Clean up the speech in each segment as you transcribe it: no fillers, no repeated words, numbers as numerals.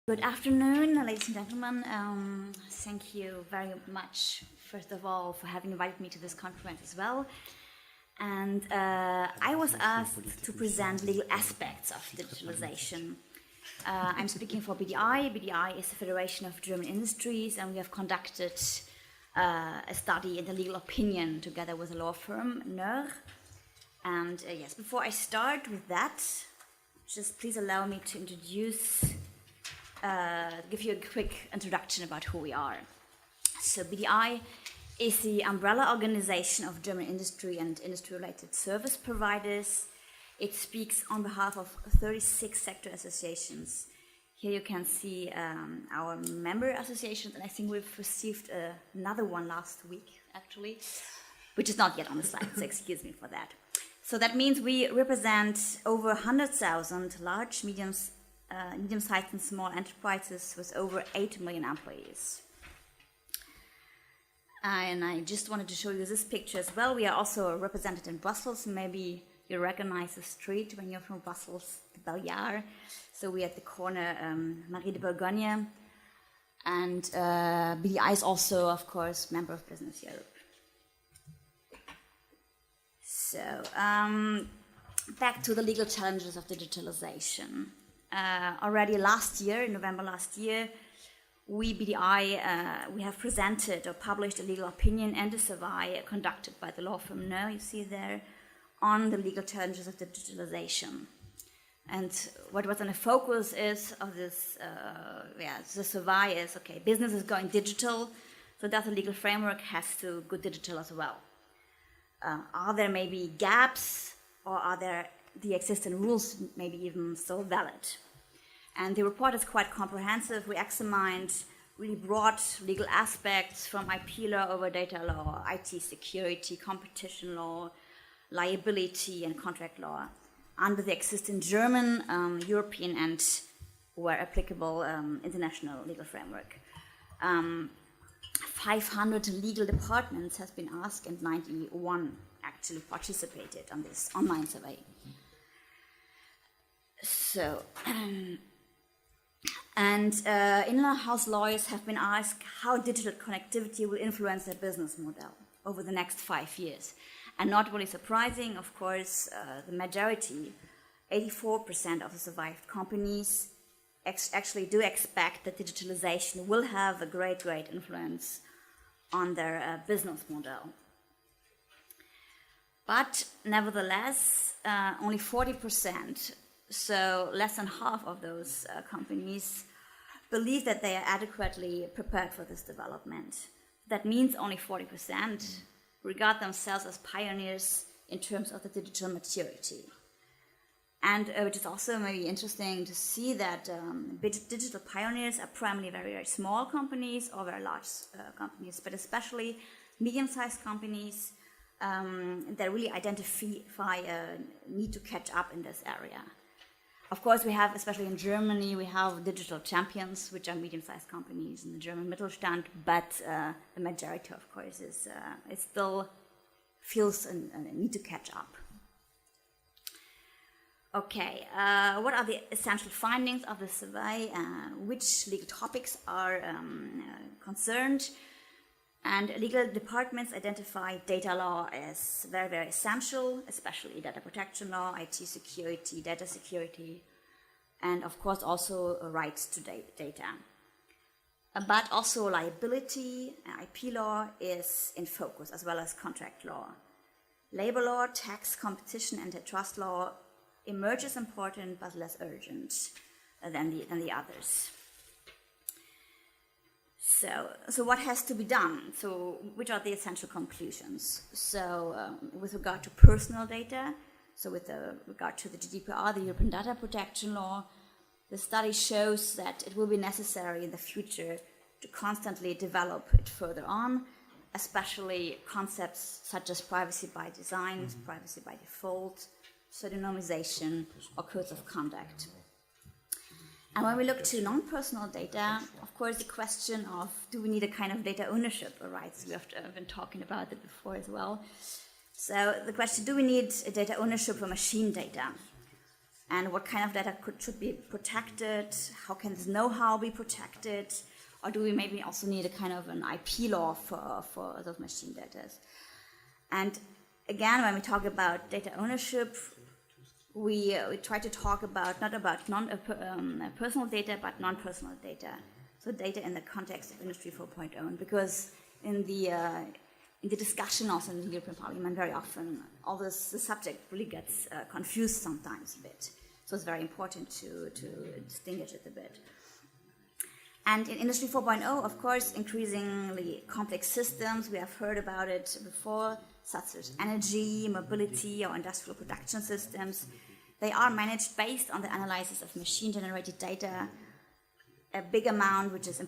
Good afternoon, ladies and gentlemen. Thank you very much, first of all, for having invited me to this conference as well. And I was asked to present legal aspects of digitalization. I'm speaking for BDI. BDI is the Federation of German Industries, and we have conducted a study in the legal opinion together with a law firm, NER. And yes, before I start with that, just please allow me to give you a quick introduction about who we are. So BDI is the umbrella organization of German industry and industry-related service providers. It speaks on behalf of 36 sector associations. Here you can see our member associations, and I think we've received another one last week, actually, which is not yet on the slide, so excuse me for that. So that means we represent over 100,000 large, medium-sized and small enterprises with over 8 million employees. And I just wanted to show you this picture as well. We are also represented in Brussels. Maybe you recognize the street when you're from Brussels, the Belliard. So we're at the corner Marie de Bourgogne. And BDI is also, of course, member of Business Europe. So back to the legal challenges of digitalization. Already last year, in November last year, we, BDI, we have presented or published a legal opinion and a survey conducted by the law firm NER, you see there, on the legal challenges of digitalization. And what was in the focus is of this, the survey is, okay, business is going digital, so does the legal framework has to go digital as well? Are there maybe gaps, or are there the existing rules maybe even still valid? And the report is quite comprehensive. We examined really broad legal aspects from IP law over data law, IT security, competition law, liability, and contract law under the existing German, European, and, where applicable, international legal framework. 500 legal departments has been asked, and 91 actually participated on this online survey. So, in-house lawyers have been asked how digital connectivity will influence their business model over the next 5 years. And not really surprising, of course, the majority, 84% of the survived companies, actually do expect that digitalization will have a great influence on their business model. But nevertheless, only 40%, so less than half of those companies, believe that they are adequately prepared for this development. That means only 40% regard themselves as pioneers in terms of the digital maturity. And which is also maybe interesting to see that digital pioneers are primarily very small companies or very large companies, but especially medium-sized companies that really identify a need to catch up in this area. Of course, we have, especially in Germany, we have digital champions, which are medium-sized companies in the German Mittelstand, but the majority, of course, it still feels a need to catch up. Okay, what are the essential findings of the survey? Which legal topics are concerned? And legal departments identify data law as very essential, especially data protection law, IT security, data security, and of course also rights to data. But also liability, IP law is in focus, as well as contract law. Labor law, tax, competition, antitrust law emerge as important but less urgent than the others. So what has to be done? So which are the essential conclusions? So with regard to personal data, so with regard to the GDPR, the European Data Protection Law, the study shows that it will be necessary in the future to constantly develop it further on, especially concepts such as privacy by design, privacy by default, pseudonymization, or codes of conduct. And when we look to non-personal data, of course, the question of do we need a kind of data ownership rights? We have been talking about it before as well. So the question, do we need a data ownership for machine data? and what kind of data should be protected, how can this know-how be protected, or do we maybe also need a kind of an IP law for those machine data? And again, when we talk about data ownership, we try to talk about not about personal data, but non-personal data. So data in the context of Industry 4.0, because in the discussion also in the European Parliament, very often the subject really gets confused sometimes a bit. So it's very important to distinguish it a bit. And in Industry 4.0, of course, increasingly complex systems, we have heard about it before, such as energy, mobility, or industrial production systems. They are managed based on the analysis of machine-generated data, a big amount, which is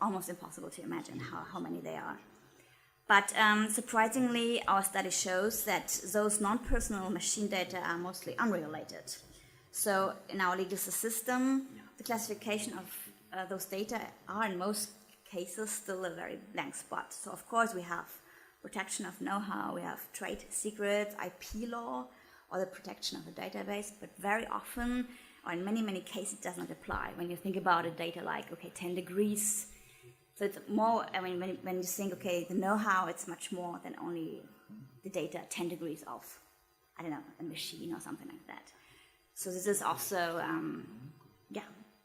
almost impossible to imagine how many they are. But surprisingly, our study shows that those non-personal machine data are mostly unregulated. So in our legal system, the classification of those data are in most cases still a very blank spot. So of course we have protection of know-how, we have trade secrets, IP law, or the protection of the database, but very often, or in many cases, it does not apply. When you think about a data like, okay, 10 degrees, so it's more, I mean, when you think, okay, the know-how, it's much more than only the data 10 degrees of, I don't know, a machine or something like that. So this is also,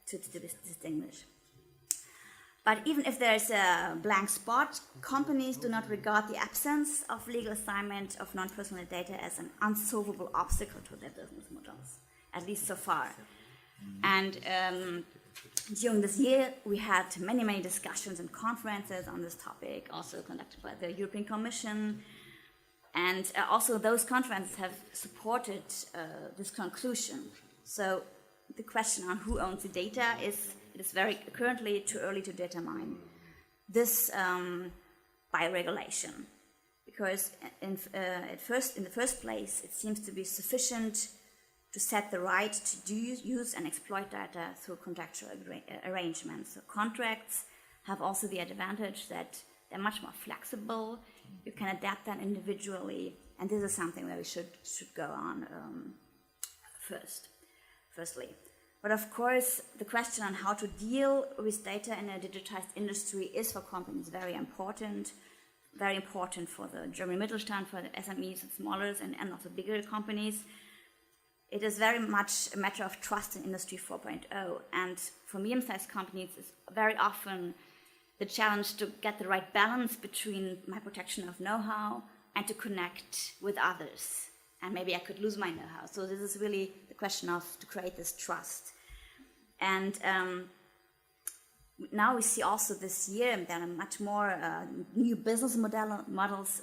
to distinguish. But even if there's a blank spot, companies do not regard the absence of legal assignment of non-personal data as an unsolvable obstacle to their business models, at least so far. And during this year, we had many discussions and conferences on this topic, also conducted by the European Commission. And also those conferences have supported this conclusion. So the question on who owns the data it is very currently too early to determine this by regulation, because in the first place it seems to be sufficient to set the right to use and exploit data through contractual arrangements. So contracts have also the advantage that they're much more flexible. You can adapt them individually, and this is something that we should go on firstly. But of course, the question on how to deal with data in a digitized industry is for companies very important for the German Mittelstand, for the SMEs and smallers, and also bigger companies. It is very much a matter of trust in Industry 4.0, and for medium-sized companies, it's very often the challenge to get the right balance between my protection of know-how and to connect with others. And maybe I could lose my know-how. So this is really the question of to create this trust. And now we see also this year there are much more new business models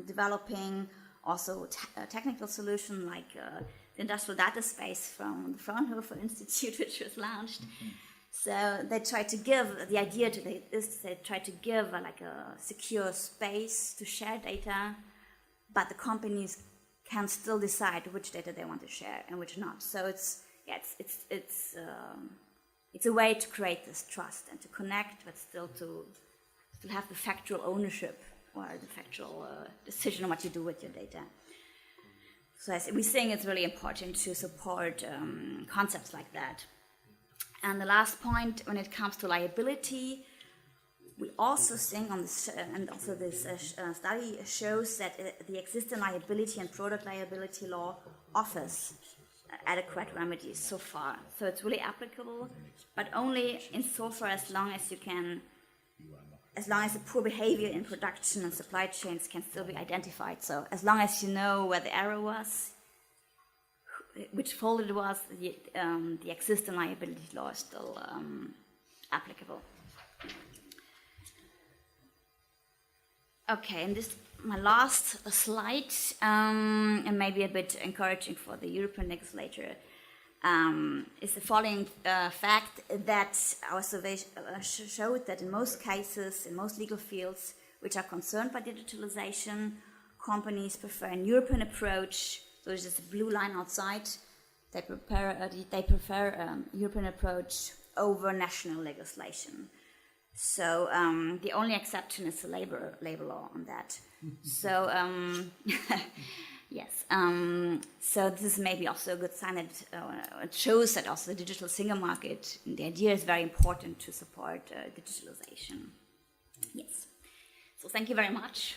developing, also technical solution like the industrial data space from the Fraunhofer Institute, which was launched. So they try to give, the idea today is they try to give like a secure space to share data, but the companies can still decide which data they want to share and which not. So it's a way to create this trust and to connect, but still to have the factual ownership or the factual decision on what you do with your data. So we think it's really important to support concepts like that. And the last point, when it comes to liability, we also think on this, and also this study shows that the existing liability and product liability law offers adequate remedies so far. So it's really applicable, but only insofar as long as the poor behavior in production and supply chains can still be identified. So as long as you know where the error was, which fault it was, the existing liability law is still applicable. Okay, and this my last slide, and maybe a bit encouraging for the European legislator, is the following fact that our survey showed that in most cases, in most legal fields which are concerned by digitalization, companies prefer a European approach. So there's just a blue line outside. They prefer European approach over national legislation. So the only exception is the labor law on that. So Yes. So this is maybe also a good sign that it shows that also the digital single market, the idea is very important to support digitalization. Yes. So thank you very much.